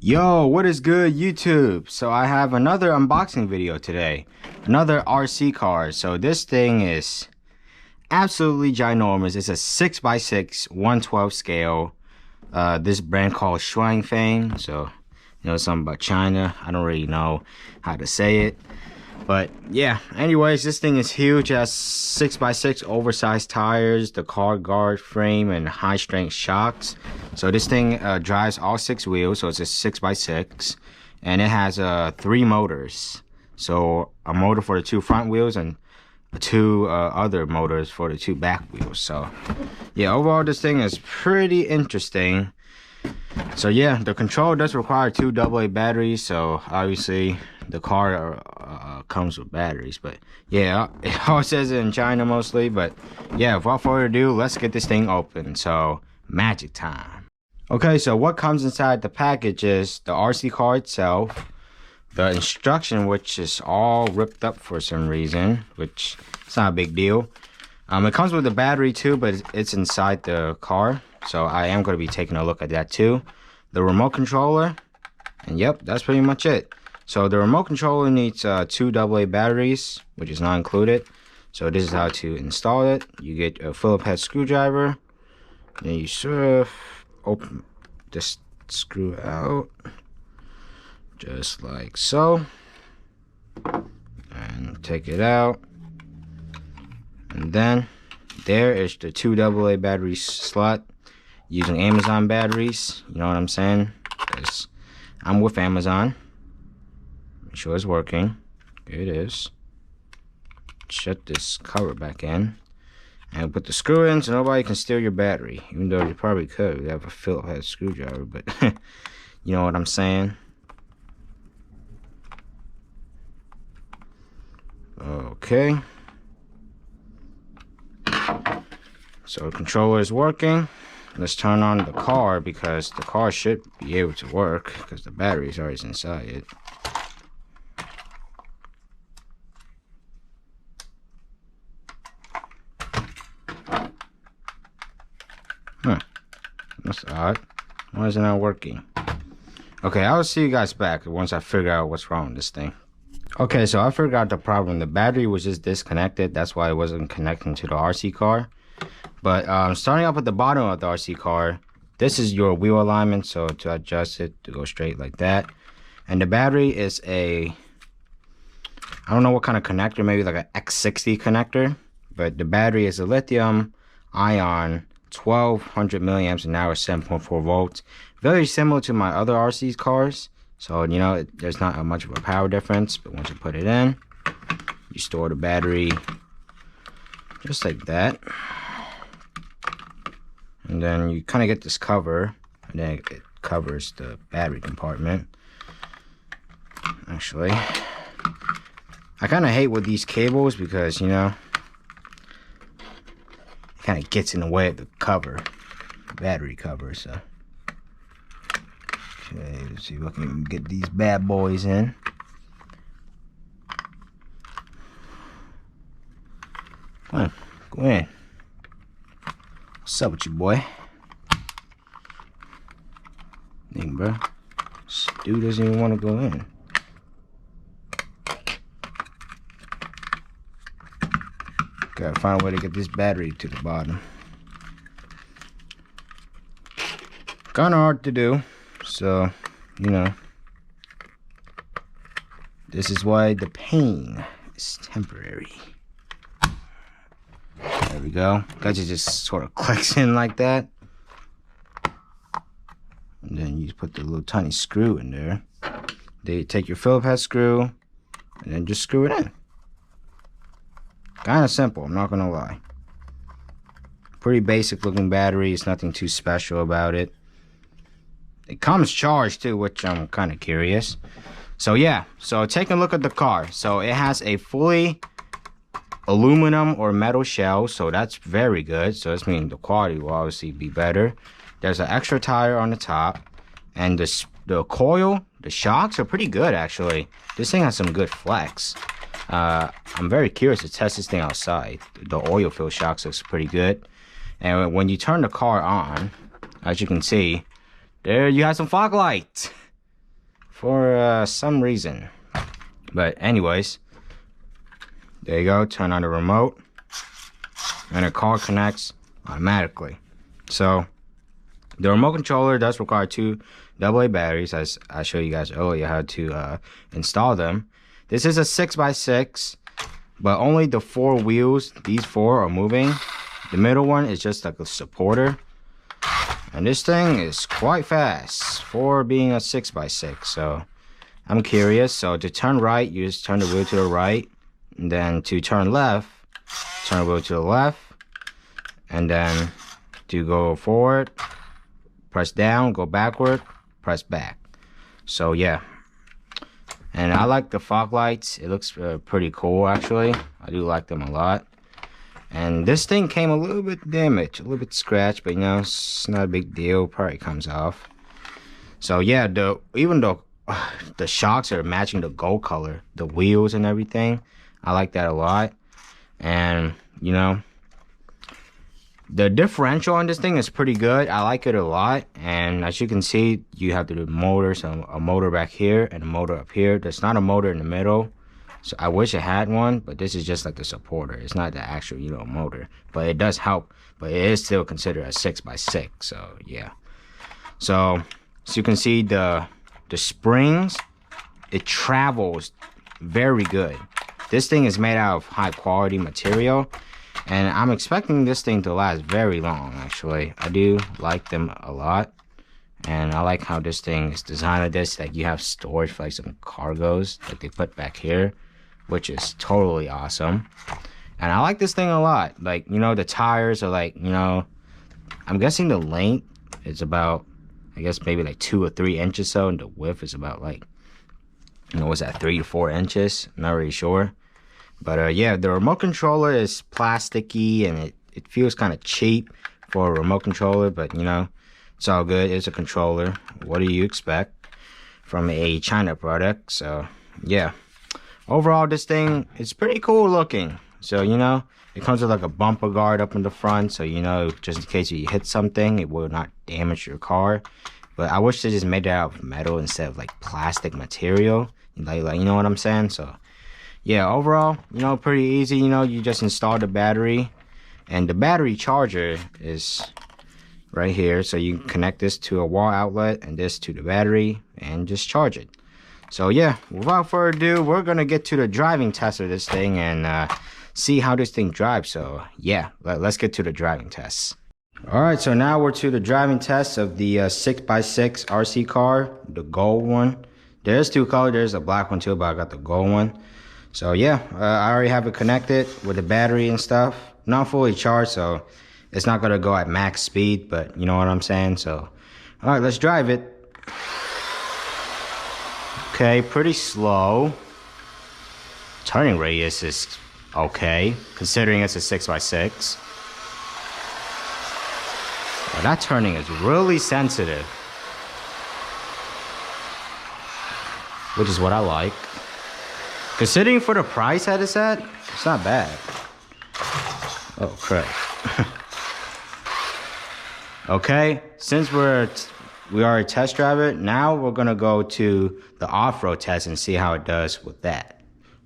Yo, what is good, YouTube? So I have another unboxing video today. Another RC car. So this thing is absolutely ginormous. It's a 6x6 1/12 scale. This brand called Fang. So you know something about China. I don't really know how to say it. But yeah, anyways, this thing is huge. It has 6x6 oversized tires, the car guard frame, and high strength shocks. So this thing drives all 6 wheels, so it's a 6x6, and it has 3 motors. So a motor for the 2 front wheels and 2 other motors for the 2 back wheels. So yeah, overall this thing is pretty interesting. So yeah, the control does require 2 AA batteries, so obviously the car comes with batteries. But yeah, it all says it in China mostly. But yeah, without further ado, let's get this thing open. So magic time. Okay, so what comes inside the package is the RC car itself, the instruction, which is all ripped up for some reason, which it's not a big deal. It comes with a battery too, but it's inside the car, so I am going to be taking a look at that too. The remote controller, and yep, that's pretty much it. So the remote controller needs 2 AA batteries, which is not included. So this is how to install it. You get a Phillips head screwdriver, then you sort of open this screw out, just like so, and take it out. And then there is the 2 AA battery slot using Amazon batteries. You know what I'm saying? Because I'm with Amazon. Make sure it's working. It is. Shut this cover back in. And put the screw in so nobody can steal your battery. Even though you probably could. We have a Phillips head screwdriver, but you know what I'm saying? Okay. So the controller is working. Let's turn on the car because the car should be able to work because the battery is already inside it. Huh. That's odd. Why is it not working? Okay, I'll see you guys back once I figure out what's wrong with this thing. Okay, so I figured out the problem. The battery was just disconnected. That's why it wasn't connecting to the RC car. But starting up at the bottom of the RC car, this is your wheel alignment. So to adjust it to go straight like that. And the battery is I don't know what kind of connector, maybe like an X60 connector. But the battery is a lithium ion 1200 milliamps an hour, 7.4 volts. Very similar to my other RC cars. So, you know, there's not much of a power difference. But once you put it in, you store the battery just like that. And then you kind of get this cover. And then it covers the battery compartment. Actually, I kind of hate with these cables because, you know, it kind of gets in the way of the cover. The battery cover, so. Okay, let's see if I can get these bad boys in. Come on, go in. What's up with you, boy? Dang, bro. This dude doesn't even want to go in. Gotta find a way to get this battery to the bottom. Kinda hard to do. So, you know, this is why the pain is temporary. There we go. Gotcha, just sort of clicks in like that. And then you put the little tiny screw in there. Then you take your Phillips head screw and then just screw it in. Kind of simple, I'm not gonna lie. Pretty basic looking battery. It's nothing too special about it. It comes charged too, which I'm kind of curious. So yeah, so take a look at the car. So it has a fully aluminum or metal shell, so that's very good. So this means the quality will obviously be better. There's an extra tire on the top, and the coil, the shocks are pretty good actually. This thing has some good flex. I'm very curious to test this thing outside. The oil fill shocks looks pretty good. And when you turn the car on, as you can see, there you have some fog lights. for some reason. But anyways, there you go. Turn on the remote, and the car connects automatically. So the remote controller does require two AA batteries, as I showed you guys earlier how to install them. This is a 6x6, but only the four wheels, these four, are moving. The middle one is just like a supporter. And this thing is quite fast for being a 6x6. So I'm curious. So to turn right, you just turn the wheel to the right. And then to turn left, turn the wheel to the left. And then to go forward, press down, go backward, press back. So yeah. And I like the fog lights. It looks pretty cool, actually. I do like them a lot. And this thing came a little bit damaged, a little bit scratched, but you know, it's not a big deal. Probably comes off. So yeah, even though the shocks are matching the gold color, the wheels and everything, I like that a lot. And you know, the differential on this thing is pretty good. I like it a lot. And as you can see, you have the motor, so a motor back here and a motor up here. There's not a motor in the middle. So I wish it had one, but this is just like the supporter. It's not the actual, you know, motor. But it does help. But it is still considered a 6x6. So yeah. So as you can see, the springs, it travels very good. This thing is made out of high quality material. And I'm expecting this thing to last very long, actually. I do like them a lot. And I like how this thing is designed like this. Like you have storage for like some cargos that they put back here, which is totally awesome. And I like this thing a lot. Like, you know, the tires are like, you know, I'm guessing the length is about, I guess maybe like 2 or 3 inches so. And the width is about like, you know, what's that, 3 to 4 inches? I'm not really sure. But yeah, the remote controller is plasticky and it feels kind of cheap for a remote controller, but you know, it's all good. It's a controller. What do you expect from a China product? So yeah, overall this thing is pretty cool looking. So you know, it comes with like a bumper guard up in the front, so you know, just in case you hit something, it will not damage your car. But I wish they just made it out of metal instead of like plastic material. Like you know what I'm saying? So yeah, overall, you know, pretty easy. You know, you just install the battery, and the battery charger is right here. So you can connect this to a wall outlet and this to the battery and just charge it. So yeah, without further ado, we're gonna get to the driving test of this thing and see how this thing drives. So yeah, let's get to the driving test. All right, so now we're to the driving test of the 6x6 RC car, the gold one. There's 2 colors. There's a black one too, but I got the gold one. So yeah, I already have it connected with the battery and stuff. Not fully charged, so it's not gonna go at max speed, but you know what I'm saying. So all right, let's drive it. Okay, pretty slow. Turning radius is okay, considering it's a 6x6. Well, that turning is really sensitive, which is what I like. Considering for the price that it's at, it's not bad. Oh crap. Okay, since we already test drive it, now we're gonna go to the off-road test and see how it does with that.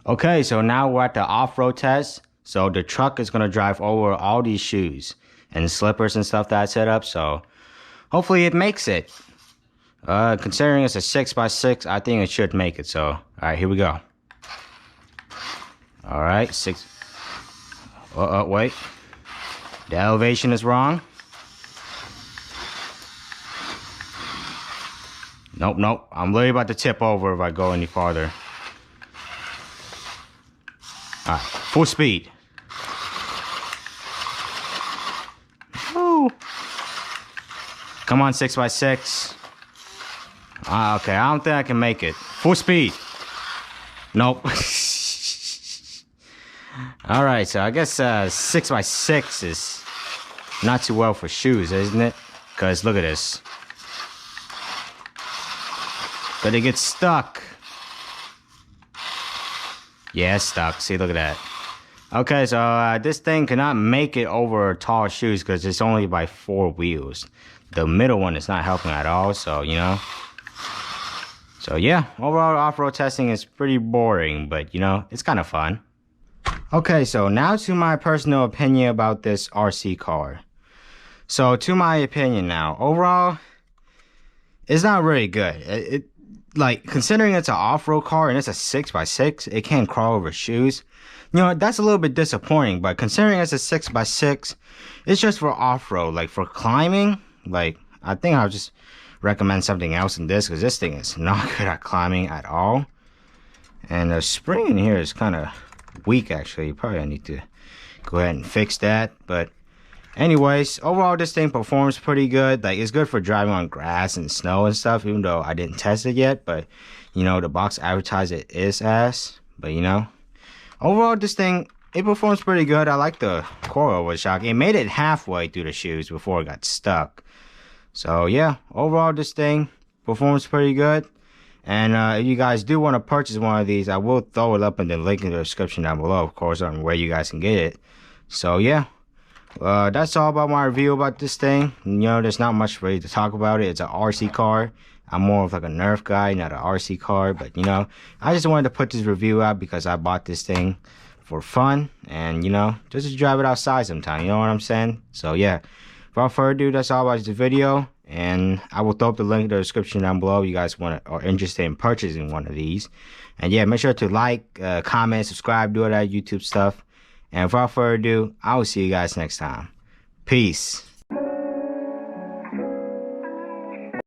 Okay, so now we're at the off-road test. So the truck is gonna drive over all these shoes and slippers and stuff that I set up. So hopefully it makes it. Considering it's a 6x6, I think it should make it. So all right, here we go. All right, 6. Wait. The elevation is wrong. Nope. I'm literally about to tip over if I go any farther. All right, full speed. Woo. Come on, 6x6. Okay, I don't think I can make it. Full speed. Nope. All right, so I guess 6x6 is not too well for shoes, isn't it? Because look at this. But it gets stuck. Yeah, it's stuck. See, look at that. Okay, so this thing cannot make it over tall shoes because it's only by 4 wheels. The middle one is not helping at all, so, you know. So So yeah, overall off-road testing is pretty boring, but you know, it's kind of fun. Okay, so now to my personal opinion about this RC car. So to my opinion now, overall, it's not really good. Like, considering it's an off-road car and it's a 6x6, it can't crawl over shoes. You know, that's a little bit disappointing, but considering it's a 6x6, it's just for off-road. Like, for climbing, like, I think I'll just recommend something else in this, because this thing is not good at climbing at all. And the spring in here is kind of weak, actually. Probably I need to go ahead and fix that, but anyways, overall this thing performs pretty good. Like, it's good for driving on grass and snow and stuff, even though I didn't test it yet. But you know, the box advertised it is ass, but you know, overall this thing, it performs pretty good. I like the coilover shock. It made it halfway through the shoes before it got stuck. So yeah, overall this thing performs pretty good. And if you guys do want to purchase one of these, I will throw it up in the link in the description down below, of course, on where you guys can get it. So yeah, that's all about my review about this thing. You know, there's not much really to talk about it. It's an RC car. I'm more of like a Nerf guy, not an RC car. But you know, I just wanted to put this review out because I bought this thing for fun, and you know, just to drive it outside sometime. You know what I'm saying? So yeah, without further ado, that's all about this video. And I will throw up the link in the description down below if you guys are interested in purchasing one of these. And yeah, make sure to like, comment, subscribe, do all that YouTube stuff. And without further ado, I will see you guys next time. Peace.